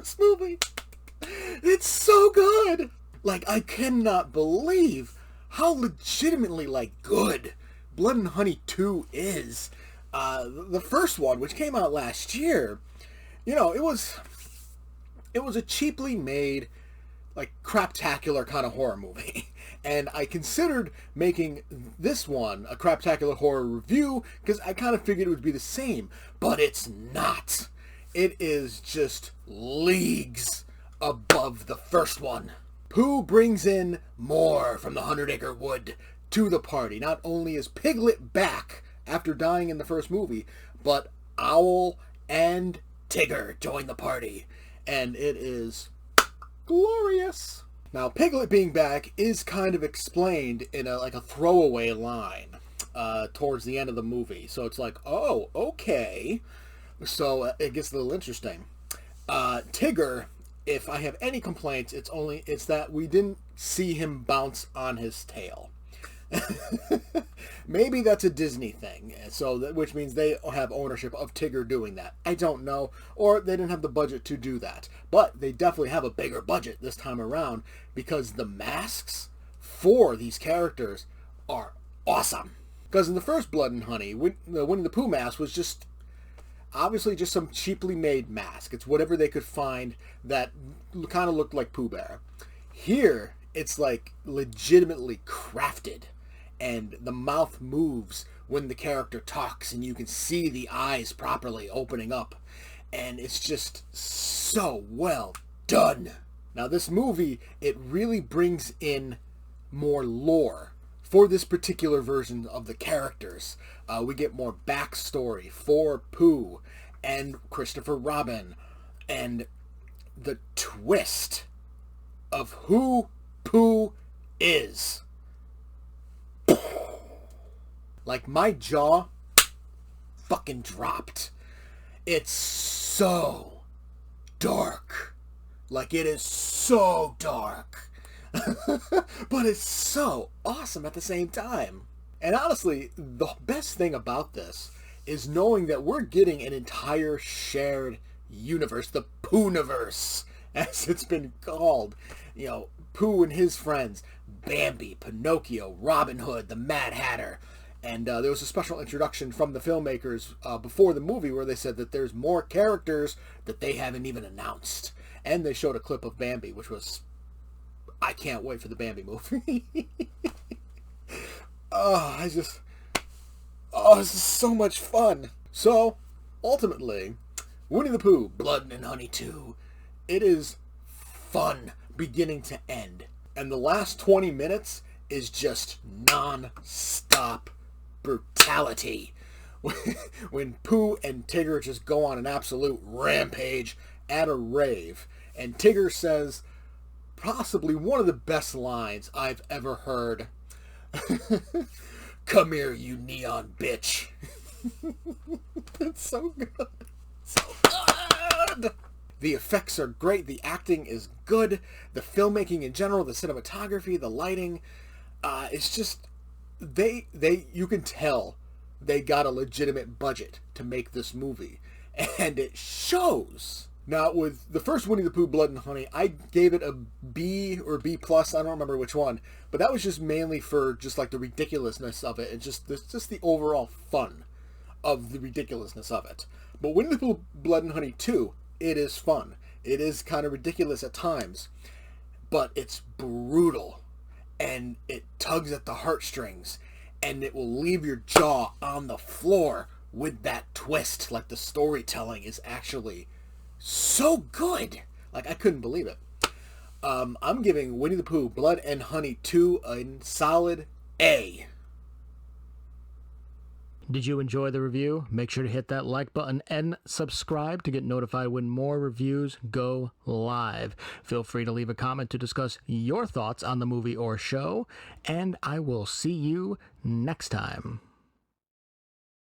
first movie. It's so good. Like, I cannot believe how legitimately, like, good Blood and Honey 2 is. The first one, which came out last year, you know, it was a cheaply made, like, craptacular kind of horror movie. And I considered making this one a craptacular horror review because I kind of figured it would be the same. But it's not. It is just leagues above the first one. Pooh brings in more from the 100-acre wood to the party. Not only is Piglet back after dying in the first movie, but Owl and Tigger join the party. And it is glorious. Now, Piglet being back is kind of explained in a throwaway line towards the end of the movie. So it's like, oh, okay. So it gets a little interesting. Tigger, if I have any complaints, it's that we didn't see him bounce on his tail. Maybe that's a Disney thing, which means they have ownership of Tigger doing that. I don't know, or they didn't have the budget to do that. But they definitely have a bigger budget this time around because the masks for these characters are awesome. Because in the first Blood and Honey, the Winnie the Pooh mask was just obviously just some cheaply made mask. It's whatever they could find that kind of looked like Pooh Bear. Here, it's like legitimately crafted. And the mouth moves when the character talks, and you can see the eyes properly opening up. And it's just so well done. Now, this movie, it really brings in more lore for this particular version of the characters. We get more backstory for Pooh and Christopher Robin, and the twist of who Pooh is. Like, my jaw fucking dropped. It's so dark. Like, it is so dark. But it's so awesome at the same time. And honestly, the best thing about this is knowing that we're getting an entire shared universe, the Poohniverse, as it's been called. You know, Pooh and his friends, Bambi, Pinocchio, Robin Hood, the Mad Hatter. And there was a special introduction from the filmmakers before the movie where they said that there's more characters that they haven't even announced. And they showed a clip of Bambi, which was... I can't wait for the Bambi movie. This is so much fun. So, ultimately, Winnie the Pooh, Blood and Honey 2, it is fun beginning to end. And the last 20 minutes is just non-stop brutality. When Pooh and Tigger just go on an absolute rampage at a rave. And Tigger says possibly one of the best lines I've ever heard. Come here, you neon bitch. It's so good. So good. The effects are great. The acting is good. The filmmaking in general, the cinematography, the lighting, it's just you can tell they got a legitimate budget to make this movie, and it shows. Now, with the first Winnie the Pooh, Blood and Honey, I gave it a B or B plus. I don't remember which one, but that was just mainly for just like the ridiculousness of it and just the overall fun of the ridiculousness of it. But Winnie the Pooh, Blood and Honey 2, it is fun. It is kind of ridiculous at times, but it's brutal, and it tugs at the heartstrings, and it will leave your jaw on the floor with that twist. Like, the storytelling is actually so good. Like, I couldn't believe it. I'm giving Winnie the Pooh, Blood and Honey 2 a solid A. Did you enjoy the review? Make sure to hit that like button and subscribe to get notified when more reviews go live. Feel free to leave a comment to discuss your thoughts on the movie or show, and I will see you next time.